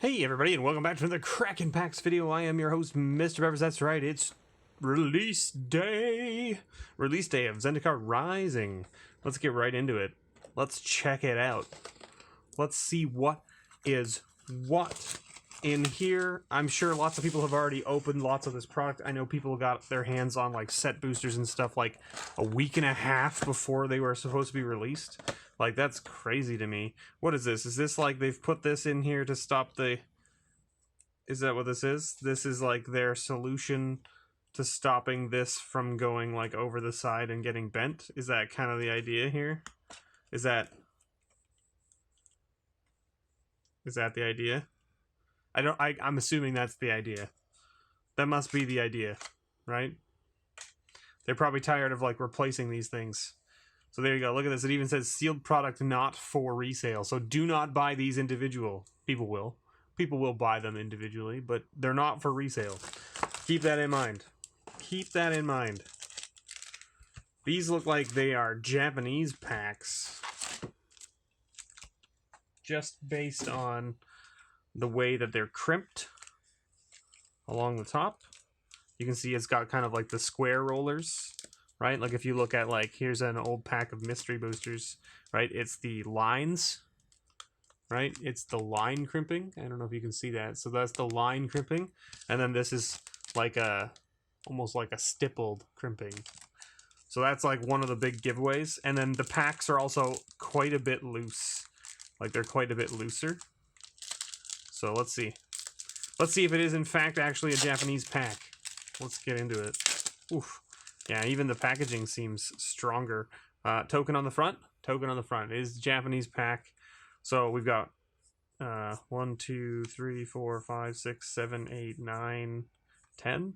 Hey everybody, and welcome back to another Kraken Packs video. I am your host, MrBevers. That's right, it's release day! Release day of Zendikar Rising. Let's get right into it. Let's check it out. Let's see what is what in here. I'm sure lots of people have already opened lots of this product. I know people got their hands on like set boosters and stuff like a week and a half before they were supposed to be released. Like, that's crazy to me. What is this? Is this like they've put this in here to stop the... Is that what this is? This is like their solution to stopping this from going like over the side and getting bent? Is that kind of the idea here? Is that the idea? I'm assuming that's the idea. That must be the idea, right? They're probably tired of like replacing these things. So there you go. Look at this. It even says sealed product not for resale. So do not buy these individual. People will. People will buy them individually, but they're not for resale. Keep that in mind. Keep that in mind. These look like they are Japanese packs. Just based on the way that they're crimped along the top. You can see it's got kind of like the square rollers. Right, like if you look at like, here's an old pack of mystery boosters, right? It's the lines, right? It's the line crimping. I don't know if you can see that. So that's the line crimping. And then this is like almost like a stippled crimping. So that's like one of the big giveaways. And then the packs are also quite a bit loose. Like they're quite a bit looser. So let's see. Let's see if it is in fact actually a Japanese pack. Let's get into it. Oof. Yeah, even the packaging seems stronger. Token on the front. Token on the front. It is the Japanese pack. So we've got 1, 2, 3, 4, 5, 6, 7, 8, 9, 10.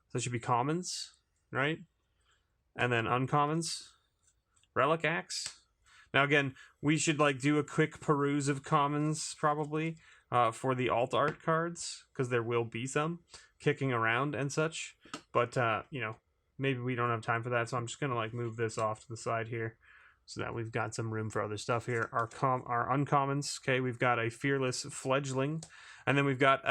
So it should be commons, right? And then uncommons. Relic Axe. Now again, we should like do a quick peruse of commons probably for the alt art cards, because there will be some kicking around and such. But you know, maybe we don't have time for that, so I'm just going to like move this off to the side here so that we've got some room for other stuff here. Our uncommons, okay, we've got a Fearless Fledgling, and then we've got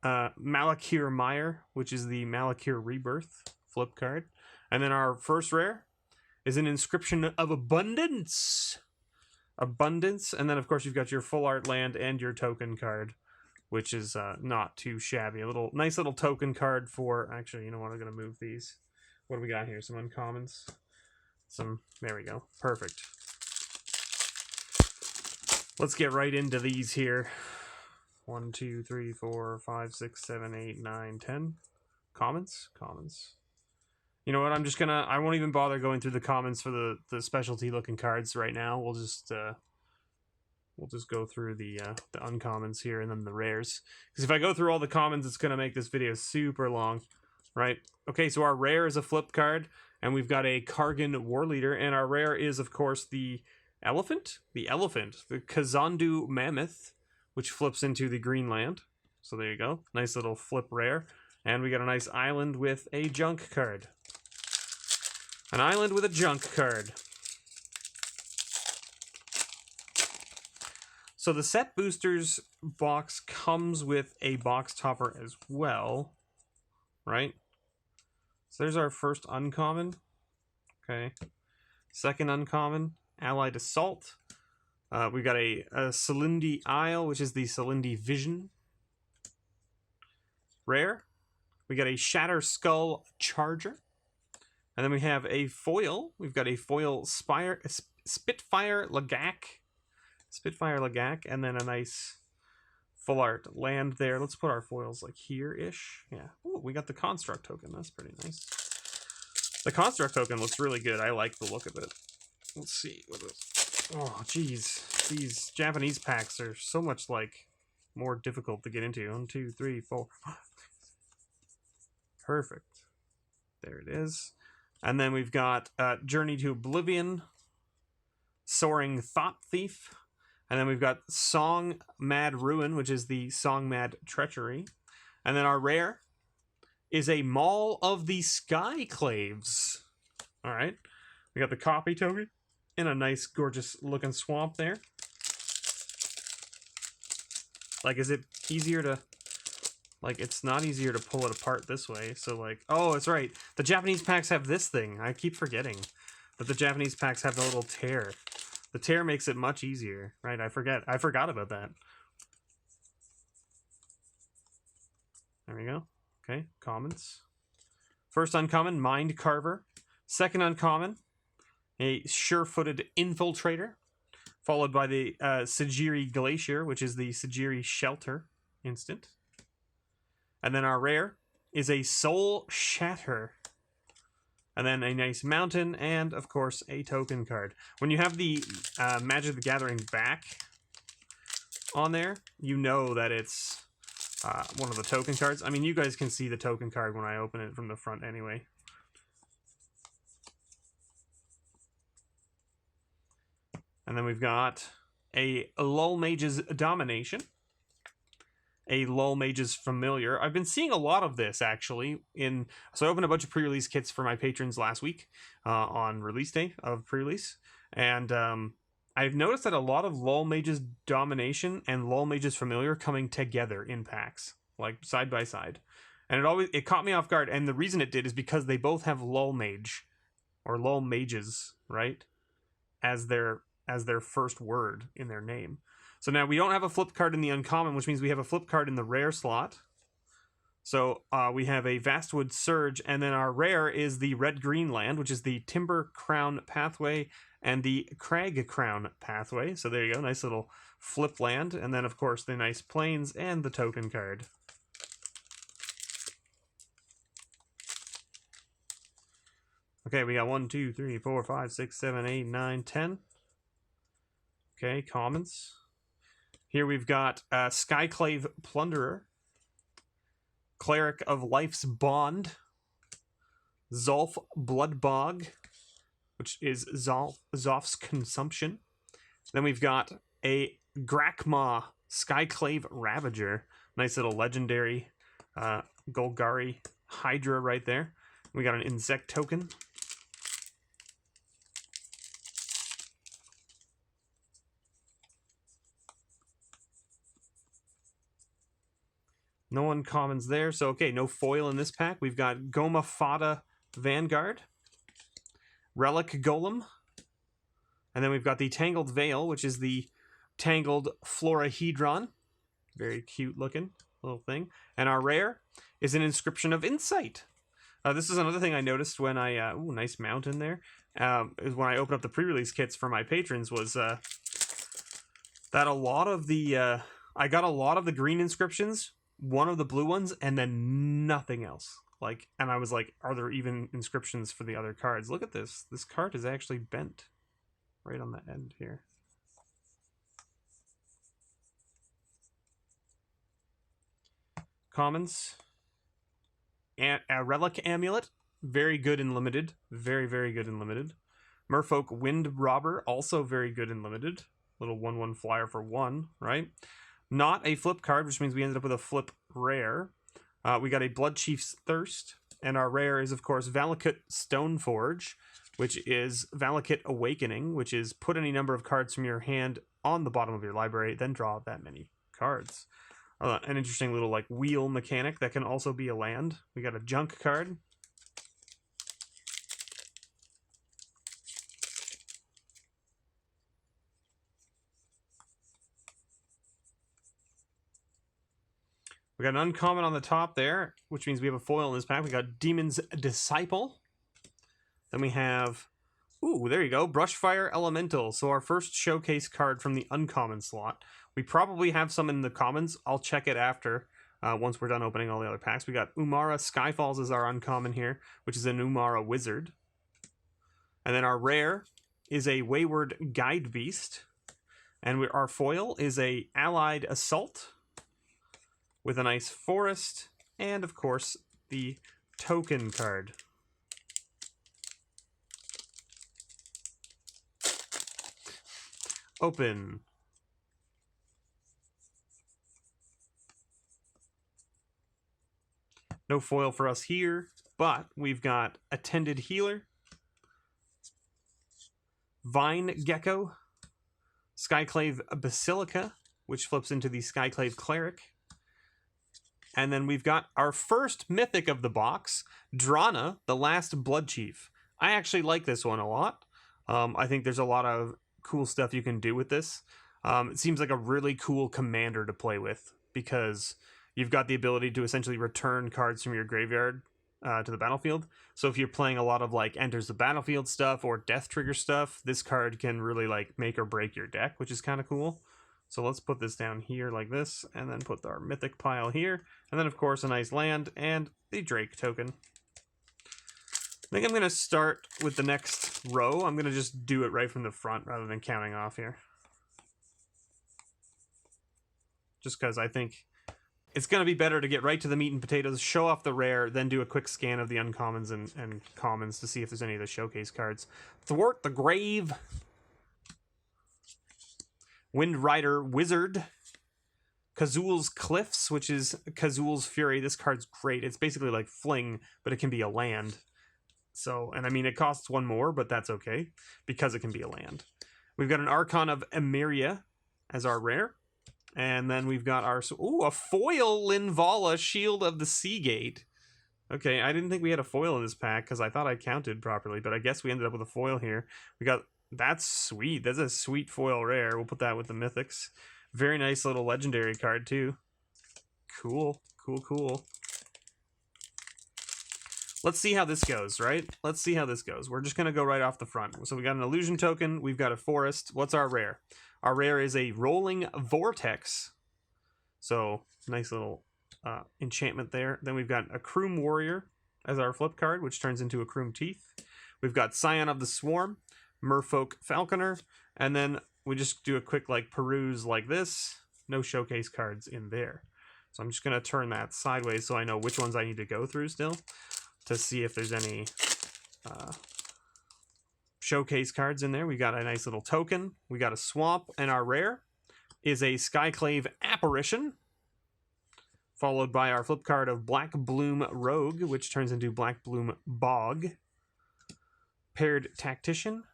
Malakir Mire, which is the Malakir Rebirth flip card. And then our first rare is an Inscription of Abundance. Abundance, and then of course you've got your full art land and your token card, which is not too shabby. A nice little token card for, actually, you know what, I'm going to move these. What do we got here? Some uncommons. There we go. Perfect. Let's get right into these here. 1, 2, 3, 4, 5, 6, 7, 8, 9, 10. Commons? Commons. You know what? I won't even bother going through the commons for the specialty looking cards right now. We'll just go through the uncommons here and then the rares. Because if I go through all the commons, it's going to make this video super long. Right. Okay, so our rare is a flip card, and we've got a Kargan War Leader, and our rare is, of course, the elephant. The Kazandu Mammoth, which flips into the Greenland. So there you go. Nice little flip rare. And we got a nice island with a junk card. An island with a junk card. So the set boosters box comes with a box topper as well, right? So there's our first uncommon. Okay. Second uncommon, Allied Assault. We got a Selindi Isle, which is the Selindi Vision. Rare. We got a Shatter Skull Charger. And then we have a foil. We've got a foil Spitfire Lagak. Spitfire Lagak, and then a nice full art land there. Let's put our foils like here-ish. Yeah. Ooh, we got the construct token. That's pretty nice. The construct token looks really good. I like the look of it. Let's see what is. Oh, geez. These Japanese packs are so much like more difficult to get into. 1, 2, 3, 4. Perfect. There it is. And then we've got Journey to Oblivion, Soaring Thought Thief. And then we've got Song Mad Ruin, which is the Song Mad Treachery. And then our rare is a Maul of the Skyclaves. All right. We got the copy token in a nice, gorgeous looking swamp there. Like, is it easier to... Like, it's not easier to pull it apart this way. So, like... Oh, it's right. The Japanese packs have this thing. I keep forgetting that the Japanese packs have the little tear. The tear makes it much easier, right? I forgot about that. There we go. Okay, commons. First uncommon, Mind Carver. Second uncommon, a Sure-Footed Infiltrator. Followed by the Sagiri Glacier, which is the Sagiri Shelter instant. And then our rare is a Soul Shatter. And then a nice mountain, and of course a token card. When you have the Magic the Gathering back on there, you know that it's one of the token cards. I mean, you guys can see the token card when I open it from the front anyway. And then we've got a Lull Mage's Domination. A Lull Mage's Familiar. I've been seeing a lot of this, actually. So I opened a bunch of pre-release kits for my patrons last week on release day of pre-release. And I've noticed that a lot of Lull Mage's Domination and Lull Mage's Familiar coming together in packs, like side by side. And it caught me off guard. And the reason it did is because they both have Lull Mage, or Lull Mages, right, as their first word in their name. So now we don't have a flip card in the uncommon, which means we have a flip card in the rare slot. So we have a Vastwood Surge, and then our rare is the red-green land, which is the Timber Crown Pathway and the Crag Crown Pathway. So there you go, nice little flip land. And then, of course, the nice plains and the token card. Okay, we got 1, 2, 3, 4, 5, 6, 7, 8, 9, 10. Okay, commons. Here we've got Skyclave Plunderer, Cleric of Life's Bond, Zolf Bloodbog, which is Zolf's Consumption. Then we've got a Grakmaw Skyclave Ravager, nice little legendary Golgari Hydra right there. We got an Insect Token. No uncommons there. So, okay, no foil in this pack. We've got Goma Fada Vanguard, Relic Golem, and then we've got the Tangled Veil, which is the Tangled Florahedron. Very cute looking little thing. And our rare is an Inscription of Insight. This is another thing I noticed when I... ooh, nice mountain there. Is when I opened up the pre-release kits for my patrons was that a lot of the... I got a lot of the green inscriptions, one of the blue ones, and then nothing else. Like, and I was like, are there even inscriptions for the other cards? Look at this. This card is actually bent right on the end here. Commons. And a Relic Amulet. Very good in limited. Very, very good in limited. Merfolk Wind Robber. Also very good in limited. Little 1/1 flyer for 1, right? Not a flip card, which means we ended up with a flip rare. We got a Blood Chief's Thirst, and our rare is, of course, Valakut Stoneforge, which is Valakut Awakening, which is put any number of cards from your hand on the bottom of your library, then draw that many cards. An interesting little like wheel mechanic that can also be a land. We got a Junk card. We got an uncommon on the top there, which means we have a foil in this pack. We got Demon's Disciple. Then we have, ooh, there you go, Brushfire Elemental. So our first showcase card from the uncommon slot. We probably have some in the commons. I'll check it after, once we're done opening all the other packs. We got Umara Skyfalls as our uncommon here, which is an Umara Wizard. And then our rare is a Wayward Guide Beast. And our foil is a Allied Assault with a nice forest, and of course, the token card. Open. No foil for us here, but we've got Attended Healer, Vine Gecko, Skyclave Basilica, which flips into the Skyclave Cleric. And then we've got our first mythic of the box, Drana, the Last Blood Chief. I actually like this one a lot. I think there's a lot of cool stuff you can do with this. It seems like a really cool commander to play with because you've got the ability to essentially return cards from your graveyard to the battlefield. So if you're playing a lot of like enters the battlefield stuff or death trigger stuff, this card can really like make or break your deck, which is kind of cool. So let's put this down here like this, and then put our mythic pile here, and then of course a nice land and the Drake token. I think I'm going to start with the next row. I'm going to just do it right from the front rather than counting off here. Just because I think it's going to be better to get right to the meat and potatoes, show off the rare, then do a quick scan of the uncommons and commons to see if there's any of the showcase cards. Thwart the Grave, Wind Rider Wizard, Kazul's Cliffs, which is Kazul's Fury. This card's great. It's basically like Fling, but it can be a land. So, and I mean, it costs one more, but that's okay, because it can be a land. We've got an Archon of Emeria as our rare. And then we've got our... Ooh, a foil Linvala, Shield of the Seagate. Okay, I didn't think we had a foil in this pack, because I thought I counted properly, but I guess we ended up with a foil here. We got... That's sweet. That's a sweet foil rare. We'll put that with the mythics. Very nice little legendary card, too. Cool. Cool, cool. Let's see how this goes, right? Let's see how this goes. We're just going to go right off the front. So we got an illusion token. We've got a forest. What's our rare? Our rare is a rolling vortex. So nice little enchantment there. Then we've got a Kroom Warrior as our flip card, which turns into a Kroom Teeth. We've got Scion of the Swarm, Merfolk Falconer, and then we just do a quick like peruse like this. No showcase cards in there. So I'm just going to turn that sideways so I know which ones I need to go through still to see if there's any showcase cards in there. We got a nice little token. We got a swamp, and our rare is a Skyclave Apparition, followed by our flip card of Black Bloom Rogue, which turns into Black Bloom Bog, Paired Tactician,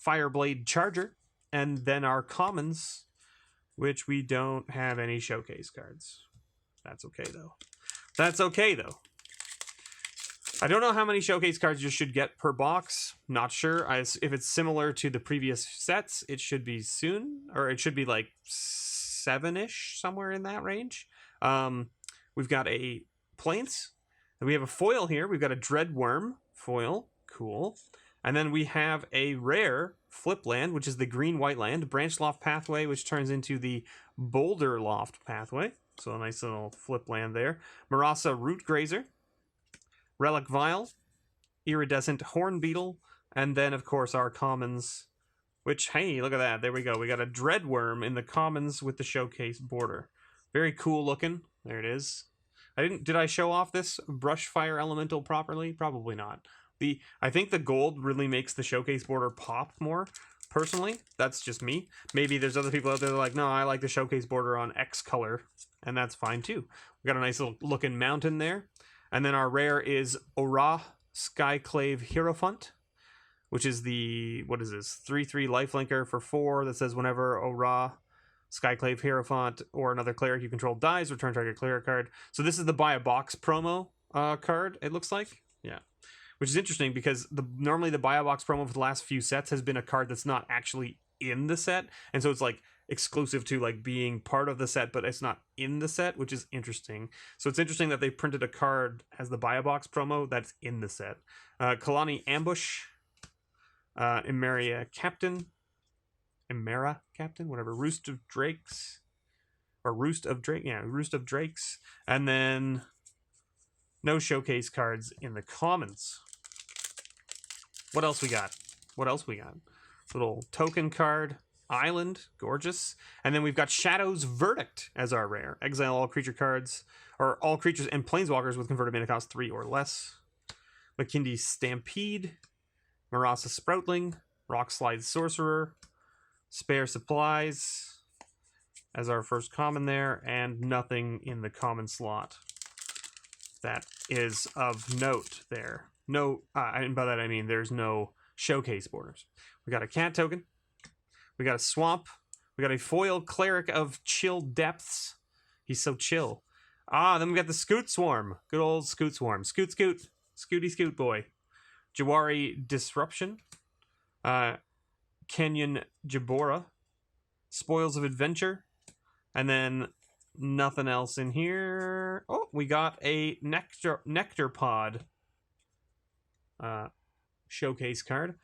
Fireblade Charger, and then our commons, which we don't have any showcase cards. That's okay, though. That's okay, though. I don't know how many showcase cards you should get per box. Not sure. If it's similar to the previous sets, it should be soon. Or it should be like 7-ish, somewhere in that range. We've got a Plains. And we have a foil here. We've got a Dreadworm foil. Cool. And then we have a rare flip land, which is the green-white land. Branch Loft Pathway, which turns into the Boulder Loft Pathway. So a nice little flip land there. Marasa Root Grazer. Relic Vial, Iridescent Horn Beetle, and then, of course, our commons, which, hey, look at that. There we go. We got a Dreadworm in the commons with the showcase border. Very cool looking. There it is. Did I show off this Brush Fire Elemental properly? Probably not. I think the gold really makes the showcase border pop more, personally. That's just me. Maybe there's other people out there that are like, no, I like the showcase border on X color, and that's fine, too. We got a nice little looking mountain there. And then our rare is Ora Skyclave Hierophant, which is the, what is this, 3/3 lifelinker for 4 that says whenever Ora Skyclave Hierophant or another cleric you control dies, return target cleric card. So this is the buy a box promo card, it looks like. Yeah. Which is interesting because normally the buy a box promo for the last few sets has been a card that's not actually in the set. And so it's like exclusive to like being part of the set, but it's not in the set, which is interesting. So it's interesting that they printed a card as the buy a box promo that's in the set. Kalani Ambush, Emeria Captain, whatever, Roost of Drakes, Roost of Drakes, and then no showcase cards in the commons. What else we got? Little token card. Island, gorgeous. And then we've got Shadow's Verdict as our rare. Exile all creature cards, or all creatures and planeswalkers with converted mana cost 3 or less. Makindi Stampede, Marasa Sproutling, Rockslide Sorcerer, Spare Supplies as our first common there, and nothing in the common slot that is of note there. No, and by that I mean there's no showcase borders. We got a cat token. We got a swamp. We got a foil Cleric of Chill Depths. He's so chill. Then we got the Scoot Swarm. Good old Scoot Swarm. Scoot, scoot. Scooty, scoot, boy. Jawari Disruption. Kenyon Jabora. Spoils of Adventure. And then nothing else in here. Oh, we got a Nectar Pod showcase card.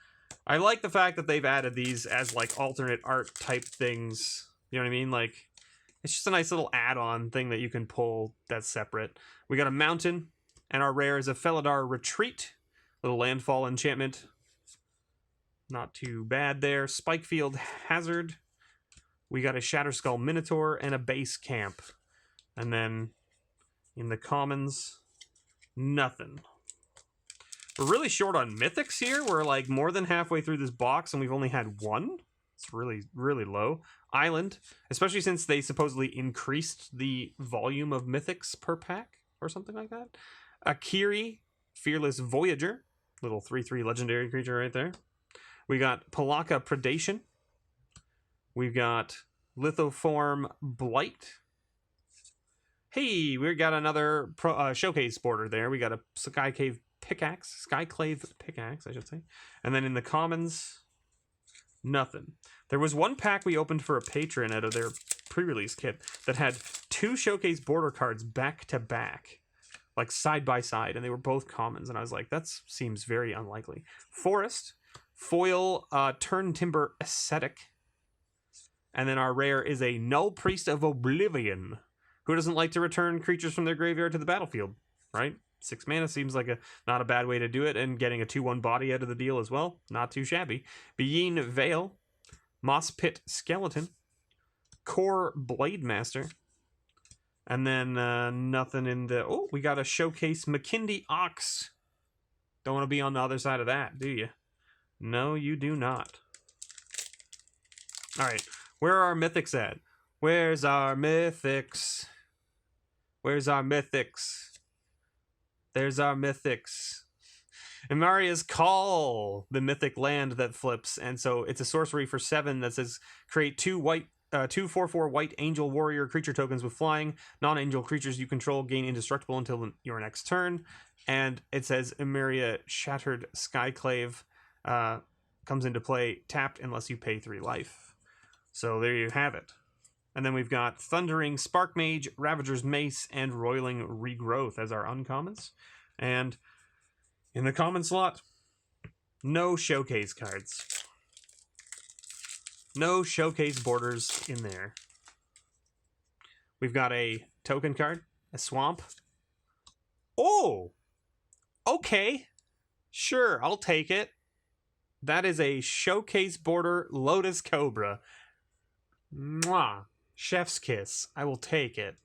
I like the fact that they've added these as like alternate art type things. You know what I mean? Like, it's just a nice little add-on thing that you can pull that's separate. We got a Mountain, and our rare is a Felidar Retreat. Little landfall enchantment. Not too bad there. Spikefield Hazard. We got a Shatterskull Minotaur and a Base Camp. And then in the commons, nothing. We're really short on mythics here. We're like more than halfway through this box and we've only had one. It's really, really low. Island, especially since they supposedly increased the volume of mythics per pack or something like that. Akiri, Fearless Voyager. Little 3/3 legendary creature right there. We got Palaka Predation. We've got Lithoform Blight. Hey, we got another showcase border there. We got a Skyclave Pickaxe, I should say. And then in the commons, nothing. There was one pack we opened for a patron out of their pre-release kit that had 2 showcase border cards back to back, like side by side, and they were both commons. And I was like, that seems very unlikely. Forest, foil Turn Timber Ascetic. And then our rare is a Null Priest of Oblivion. Who doesn't like to return creatures from their graveyard to the battlefield, right? 6 mana seems like not a bad way to do it, and getting a 2/1 body out of the deal as well. Not too shabby. Beyin Veil, Moss Pit Skeleton, Core Blade Master, and then nothing in the... Oh, we got a showcase McKindy Ox. Don't want to be on the other side of that, do you? No, you do not. All right, where are our mythics at? Where's our mythics? Where's our mythics? There's our mythics. Imaria's Call, the mythic land that flips. And so it's a sorcery for 7 that says create 2 4/4 white angel warrior creature tokens with flying. Non-angel creatures you control gain indestructible until your next turn. And it says Imaria Shattered Skyclave comes into play tapped unless you pay 3 life. So there you have it. And then we've got Thundering Spark Mage, Ravager's Mace, and Roiling Regrowth as our uncommons. And in the common slot, no showcase cards. No showcase borders in there. We've got a token card, a Swamp. Oh! Okay. Sure, I'll take it. That is a showcase border Lotus Cobra. Mwah. Chef's kiss. I will take it.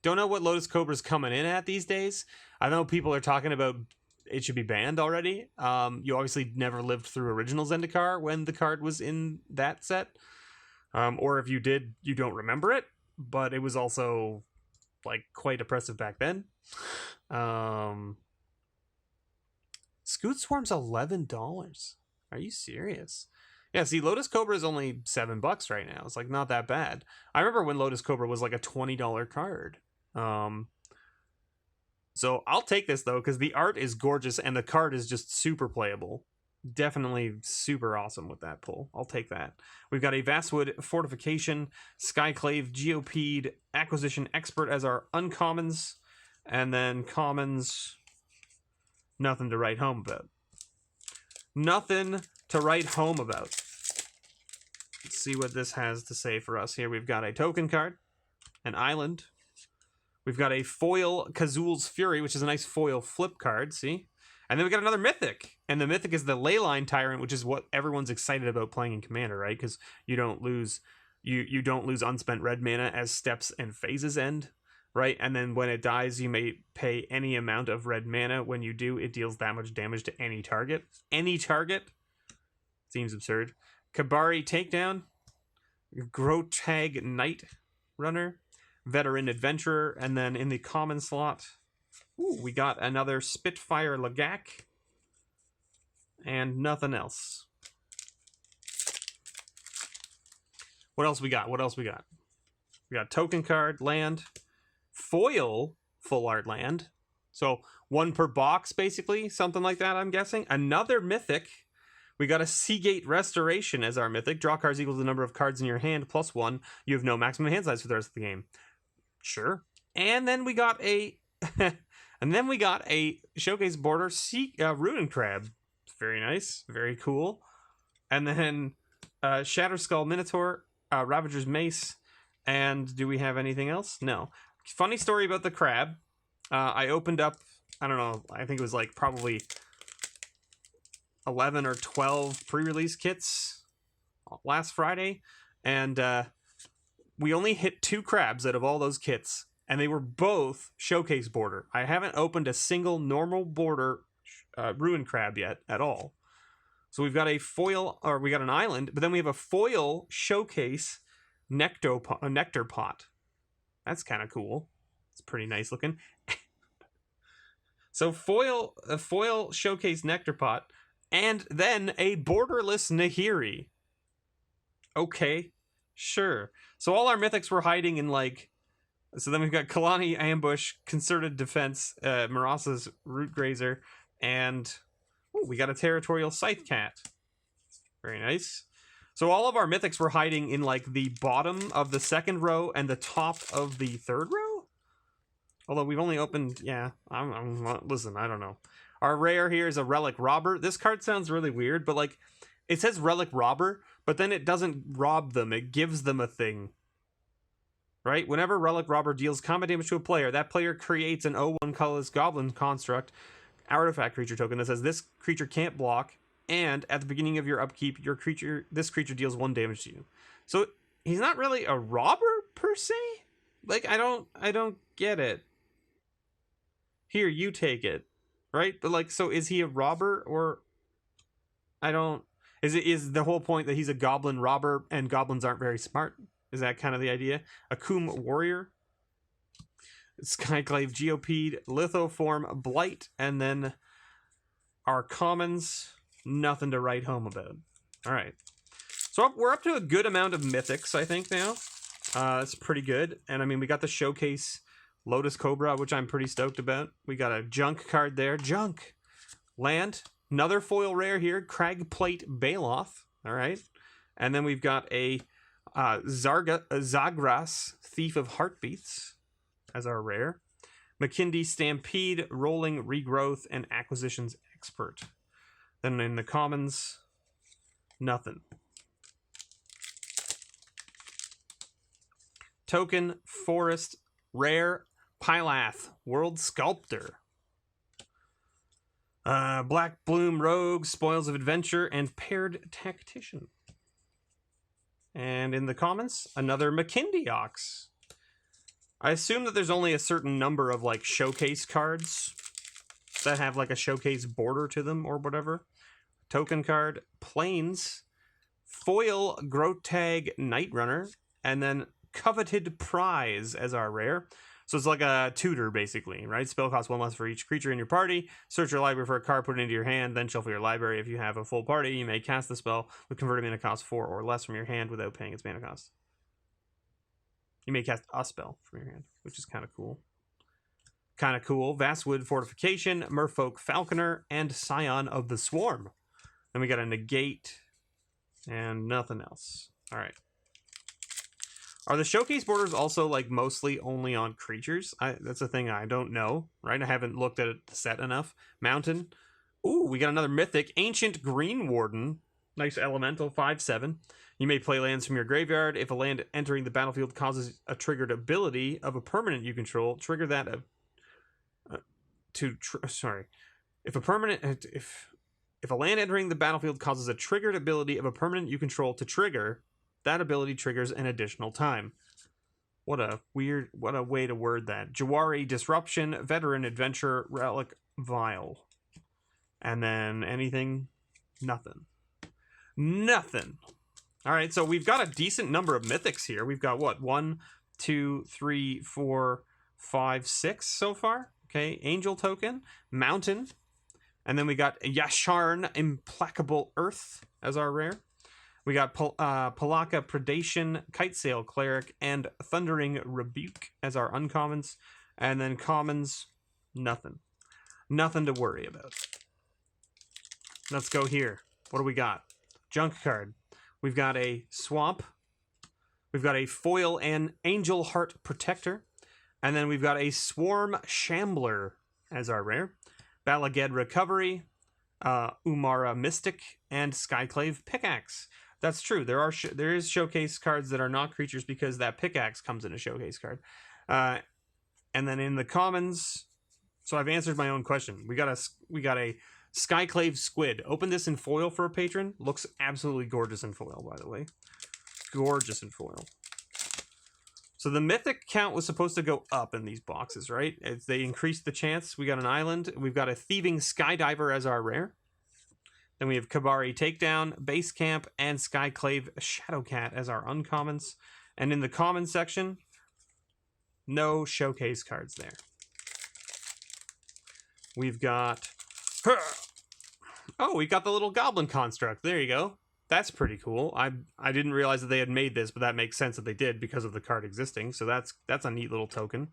Don't know what Lotus Cobra's coming in at these days. I know people are talking about it should be banned already. You obviously never lived through original Zendikar when the card was in that set. Or if you did, you don't remember it. But it was also like quite oppressive back then. Scoot Swarm's $11. Are you serious? Yeah, see, Lotus Cobra is only $7 right now. It's like not that bad. I remember when Lotus Cobra was like a $20 card. So I'll take this though, because the art is gorgeous and the card is just super playable. Definitely super awesome with that pull. I'll take that. We've got a Vastwood Fortification, Skyclave, Geopede, Acquisition Expert as our uncommons, and then commons. Nothing to write home about. Nothing to write home about. Let's see what this has to say for us here. We've got a token card, an island. We've got a foil Kazul's Fury, which is a nice foil flip card, see? And then we got another mythic. And the mythic is the Leyline Tyrant, which is what everyone's excited about playing in Commander, right? Because you don't lose you don't lose unspent red mana as steps and phases end, right? And then when it dies, you may pay any amount of red mana. When you do, it deals that much damage to any target. Any target? Seems absurd. Kabari Takedown, Grotag Knight Runner, Veteran Adventurer, and then in the common slot, we got another Spitfire Lagak, and nothing else. What else we got? What else we got? We got token card, land, foil, full art land. So 1 per box, basically, something like that, I'm guessing. Another mythic. We got a Seagate Restoration as our mythic. Draw cards equal to the number of cards in your hand plus 1. You have no maximum hand size for the rest of the game. Sure. And then we got a showcase border Ruin Crab. Very nice. Very cool. And then Shatter Skull Minotaur, Ravager's Mace, and do we have anything else? No. Funny story about the crab. I opened up, I don't know, I think it was like probably 11 or 12 pre-release kits last Friday, and we only hit 2 crabs out of all those kits, and they were both showcase border. I haven't opened a single normal border Ruin Crab yet at all. So we've got a foil, or we got an island, but then we have a foil showcase nectar pot. That's kind of cool. It's pretty nice looking. So a foil showcase nectar pot, and then a borderless Nahiri. Okay, sure. So all our mythics were hiding in like. So then we've got Kalani Ambush, Concerted Defense, Marasa's Root Grazer, and we got a Territorial Scythe Cat. Very nice. So all of our mythics were hiding in like the bottom of the 2nd row and the top of the 3rd row. Although we've only opened, yeah, listen, I don't know. Our rare here is a Relic Robber. This card sounds really weird, but like, it says Relic Robber, but then it doesn't rob them. It gives them a thing. Right? Whenever Relic Robber deals combat damage to a player, that player creates an 0/1 colorless Goblin construct artifact creature token that says this creature can't block, and at the beginning of your upkeep, this creature deals 1 damage to you. So he's not really a robber per se? Like, I don't get it. Here, you take it. Right? But like, so is he a robber, or I don't, is the whole point that he's a goblin robber and goblins aren't very smart? Is that kind of the idea? Akum Warrior, Skyclave Geopede, Lithoform, Blight, and then our commons, nothing to write home about. All right. So we're up to a good amount of mythics, I think, now. It's pretty good. And I mean, we got the showcase Lotus Cobra, which I'm pretty stoked about. We got a junk card there. Junk. Land. Another foil rare here. Cragplate Baloth. All right. And then we've got a Zagras, Thief of Heartbeats, as our rare. McKindy Stampede, Rolling Regrowth, and Acquisitions Expert. Then in the commons, nothing. Token, Forest, Rare, Pylath, World Sculptor. Black Bloom Rogue, Spoils of Adventure, and Paired Tactician. And in the commons, another McKindy Ox. I assume that there's only a certain number of like showcase cards that have like a showcase border to them or whatever. Token card, Plains, Foil Grotag Night Runner, and then Coveted Prize as our rare. So it's like a tutor, basically, right? Spell costs 1 less for each creature in your party. Search your library for a card, put it into your hand, then shuffle your library. If you have a full party, you may cast the spell with converted mana cost 4 or less from your hand without paying its mana cost. You may cast a spell from your hand, which is kind of cool. Kind of cool. Vastwood Fortification, Merfolk Falconer, and Scion of the Swarm. Then we got a Negate and nothing else. All right. Are the showcase borders also like mostly only on creatures? That's a thing I don't know, right? I haven't looked at the set enough. Mountain. Ooh, we got another mythic. Ancient Green Warden. Nice elemental, 5/7. You may play lands from your graveyard. If a land entering the battlefield causes a triggered ability of a permanent you control, trigger that If a land entering the battlefield causes a triggered ability of a permanent you control to trigger, that ability triggers an additional time. What a way to word that. Jawari Disruption, Veteran Adventure, Relic Vial. And then anything? Nothing. Nothing. All right, so we've got a decent number of mythics here. We've got what? 1, 2, 3, 4, 5, 6 so far. Okay, Angel Token, Mountain. And then we got Yasharn Implacable Earth as our rare. We got Palaka Predation, Kitesail Cleric, and Thundering Rebuke as our uncommons. And then commons, nothing. Nothing to worry about. Let's go here. What do we got? Junk card. We've got a Swamp. We've got a Foil and Angel Heart Protector. And then we've got a Swarm Shambler as our rare. Balaged Recovery, Umara Mystic, and Skyclave Pickaxe. That's true. There is showcase cards that are not creatures because that pickaxe comes in a showcase card. And then in the commons, so I've answered my own question. We got a Skyclave Squid. Open this in foil for a patron. Looks absolutely gorgeous in foil, by the way. Gorgeous in foil. So the mythic count was supposed to go up in these boxes, right? As they increased the chance. We got an island. We've got a Thieving Skydiver as our rare. Then we have Kabari Takedown, Base Camp, and Skyclave Shadowcat as our uncommons. And in the common section, no showcase cards there. We've got... Oh, we got the little Goblin Construct. There you go. That's pretty cool. I didn't realize that they had made this, but that makes sense that they did because of the card existing. So that's a neat little token.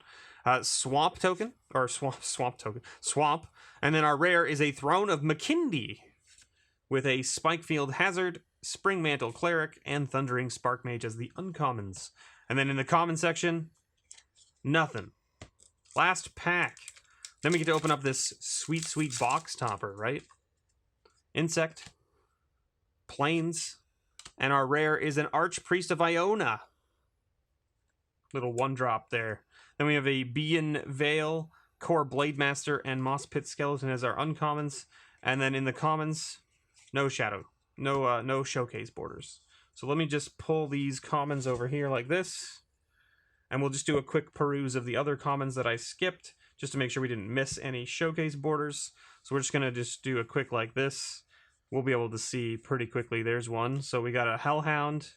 Swamp token, or swamp token. Swamp. And then our rare is a Throne of Makindi with a Spikefield Hazard, Spring Mantle Cleric, and Thundering Spark Mage as the uncommons. And then in the common section, nothing. Last pack. Then we get to open up this sweet, sweet box topper, right? Insect. Plains. And our rare is an Archpriest of Iona. Little one drop there. Then we have a Bean Veil, Core Blademaster, and Moss Pit Skeleton as our uncommons. And then in the commons, no shadow. No showcase borders. So let me just pull these commons over here like this. And we'll just do a quick peruse of the other commons that I skipped, just to make sure we didn't miss any showcase borders. So we're just going to just do a quick like this. We'll be able to see pretty quickly. There's one. So we got a Hellhound.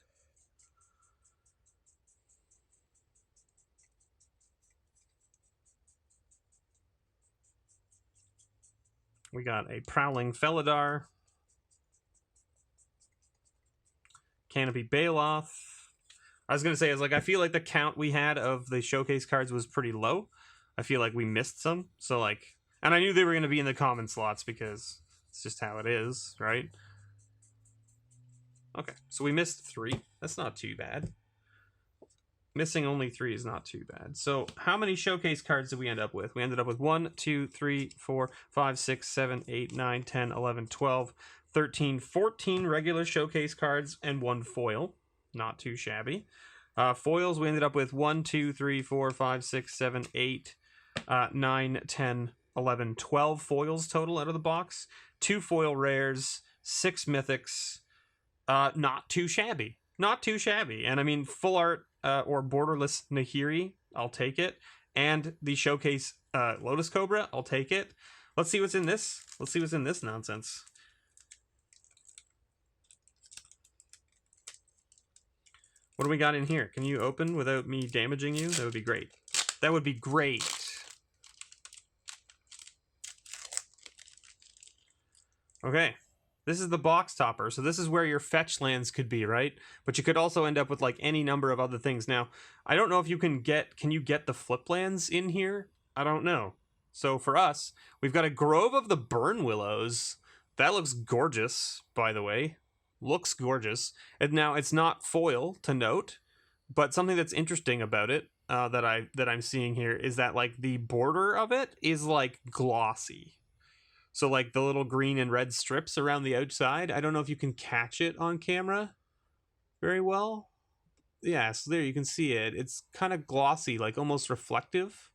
We got a Prowling Felidar. Canopy Baloth. I was going to say, I feel like the count we had of the showcase cards was pretty low. I feel like we missed some. So, and I knew they were going to be in the common slots because it's just how it is, right? Okay, so we missed 3. That's not too bad. Missing only 3 is not too bad. So how many showcase cards did we end up with? We ended up with 1, 2, 3, 4, 5, 6, 7, 8, 9, 10, 11, 12, 13, 14 regular showcase cards, and 1 foil. Not too shabby. Foils, we ended up with 1, 2, 3, 4, 5, 6, 7, 8, 9, 10, 11, 12 foils total out of the box. 2 foil rares, 6 mythics. Not too shabby. Not too shabby. And I mean, full art or borderless Nahiri, I'll take it. And the showcase Lotus Cobra, I'll take it. Let's see what's in this. Let's see what's in this nonsense. What do we got in here? Can you open without me damaging you? That would be great. That would be great. Okay. This is the box topper. So this is where your fetch lands could be, right? But you could also end up with any number of other things. Now, I don't know if you can you get the flip lands in here? I don't know. So for us, we've got a Grove of the Burn Willows. That looks gorgeous, by the way. Looks gorgeous. And now it's not foil to note, but something that's interesting about it that I'm seeing here is that the border of it is glossy. So the little green and red strips around the outside. I don't know if you can catch it on camera very well. Yeah, so there you can see it. It's kind of glossy, almost reflective.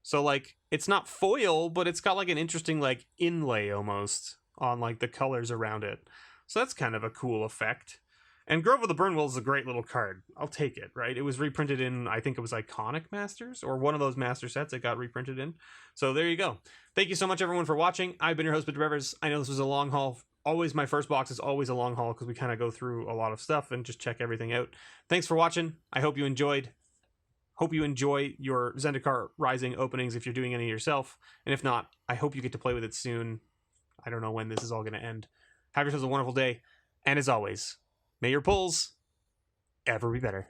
So it's not foil, but it's got an interesting inlay almost on the colors around it. So that's kind of a cool effect. And Grove of the Burnwell is a great little card. I'll take it, right? It was reprinted in, I think it was Iconic Masters, or one of those master sets it got reprinted in. So there you go. Thank you so much, everyone, for watching. I've been your host, MrBevers. I know this was a long haul. Always, my first box is always a long haul because we kind of go through a lot of stuff and just check everything out. Thanks for watching. I hope you enjoyed. Hope you enjoy your Zendikar Rising openings if you're doing any yourself. And if not, I hope you get to play with it soon. I don't know when this is all going to end. Have yourselves a wonderful day. And as always, may your pulls ever be better.